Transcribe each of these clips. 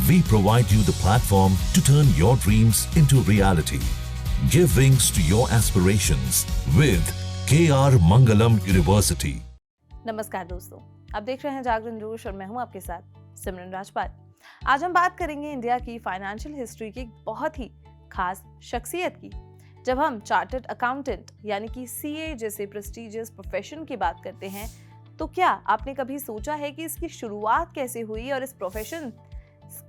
We provide you the platform to turn your dreams into reality. Give wings to your aspirations with KR Mangalam University. नमस्कार दोस्तों, आप देख रहे हैं जागरण जोश और मैं हूं आपके साथ सिमरन राजपाल। आज हम बात करेंगे इंडिया की फाइनेंशियल हिस्ट्री की एक बहुत ही खास शख्सियत की। जब हम चार्टर्ड अकाउंटेंट यानी कि सीए जैसे प्रेस्टिजियस प्रोफेशन की बात करते हैं, तो क्या आपने कभी सोचा है कि इसकी शुरुआत कैसे हुई और इस प्रोफेशन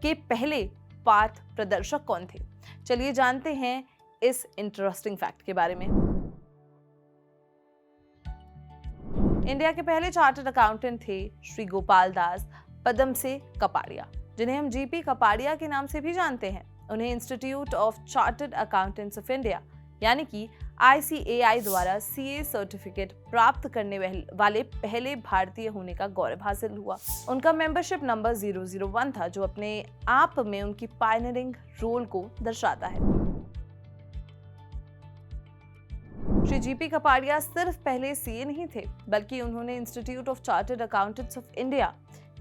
के पहले पाठ प्रदर्शक कौन थे? चलिए जानते हैं इस इंटरेस्टिंग फैक्ट के बारे में। इंडिया के पहले चार्टर्ड अकाउंटेंट थे श्री गोपाल दास पदम से कपाड़िया, जिन्हें हम जीपी कपाड़िया के नाम से भी जानते हैं। उन्हें institute of chartered accountants of India यानी कि ICAI द्वारा सीए सर्टिफिकेट प्राप्त करने वाले पहले भारतीय होने का गौरव हासिल हुआ। उनका मेंबरशिप नंबर 001 था, जो अपने आप में उनकी पायनियरिंग रोल को दर्शाता है। श्री जीपी कपाड़िया सिर्फ पहले सीए नहीं थे, बल्कि उन्होंने institute of chartered accountants of India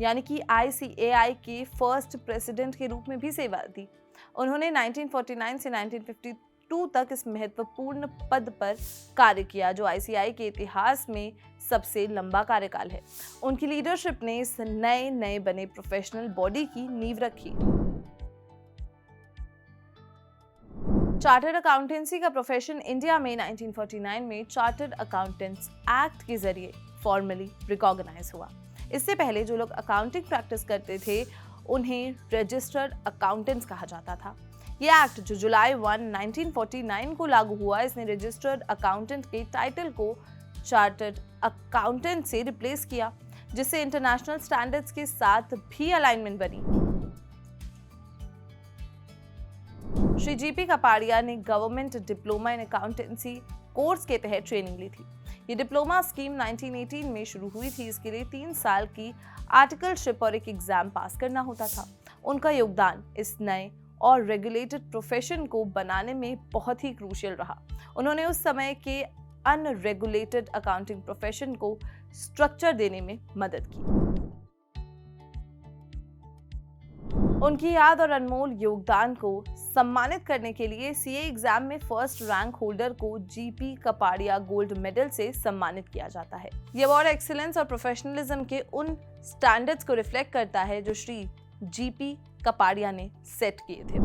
यानी कि ICAI के फर्स्ट प्रेसिडेंट के रूप में भी सेवा दी। उन्होंने 1949 से 1952 तक इस महत्वपूर्ण पद पर कार्य किया, जो ICAI के इतिहास में सबसे लंबा कार्यकाल है। उनकी लीडरशिप ने इस नए बने प्रोफेशनल बॉडी की नींव रखी। चार्टर्ड अकाउंटेंसी का प्रोफेशन इंडिया में 1949 में चार्टर्ड अकाउंटेंट्स एक्ट के जरिए फॉर्मली रिकॉग्नाइज हुआ। इससे पहले जो लोग अकाउंटिंग प्रैक्टिस करते थे, उन्हें रजिस्टर्ड अकाउंटेंट्स कहा जाता था। ये एक्ट जो जुलाई 1, 1949 को लागू हुआ, इसने रजिस्टर्ड अकाउंटेंट के टाइटल को चार्टर्ड अकाउंटेंट से रिप्लेस किया, जिससे इंटरनेशनल स्टैंडर्ड्स के साथ भी अलाइनमेंट बनी। श्री जीपी कपाड़िया ने government diploma in accountancy course के तहत ट्रेनिंग ली थी। ये डिप्लोमा स्कीम 1918 में शुरू हुई थी। इसके लिए 3 साल की आर्टिकलशिप और एक एग्जाम पास करना होता था। उनका योगदान इस नए और रेगुलेटेड प्रोफेशन को बनाने में बहुत ही क्रूशियल रहा। उन्होंने उस समय के अनरेगुलेटेड अकाउंटिंग प्रोफेशन को स्ट्रक्चर देने में मदद की। उनकी याद और अनमोल योगदान को सम्मानित करने के लिए सीए एग्जाम में फर्स्ट रैंक होल्डर को जीपी कपाड़िया गोल्ड मेडल से सम्मानित किया जाता है। ये अवार्ड एक्सीलेंस और प्रोफेशनलिज्म के उन स्टैंडर्ड्स को रिफ्लेक्ट करता है जो श्री जीपी कपाड़िया ने सेट किए थे।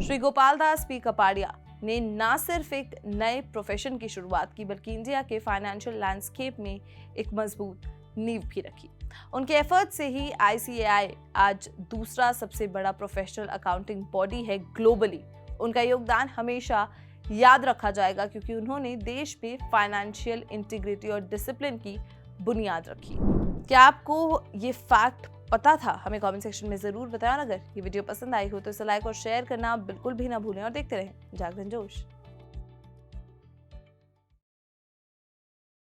श्री गोपाल दास पी कपाड़िया ने न सिर्फ एक नए प्रोफेशन की शुरुआत की, बल्कि इंडिया के फाइनेंशियल लैंडस्केप में एक मजबूत नींव भी रखी। उनके एफर्ट से ही ICAI आज दूसरा सबसे बड़ा प्रोफेशनल अकाउंटिंग बॉडी है ग्लोबली। उनका योगदान हमेशा याद रखा जाएगा, क्योंकि उन्होंने देश में फाइनेंशियल इंटीग्रिटी और डिसिप्लिन की बुनियाद रखी। क्या आपको ये फैक्ट पता था? हमें कमेंट सेक्शन में जरूर बताएं। अगर ये वीडियो पसंद आई हो तो इसे लाइक और शेयर करना बिल्कुल भी ना भूलें और देखते रहें जागरण जोश।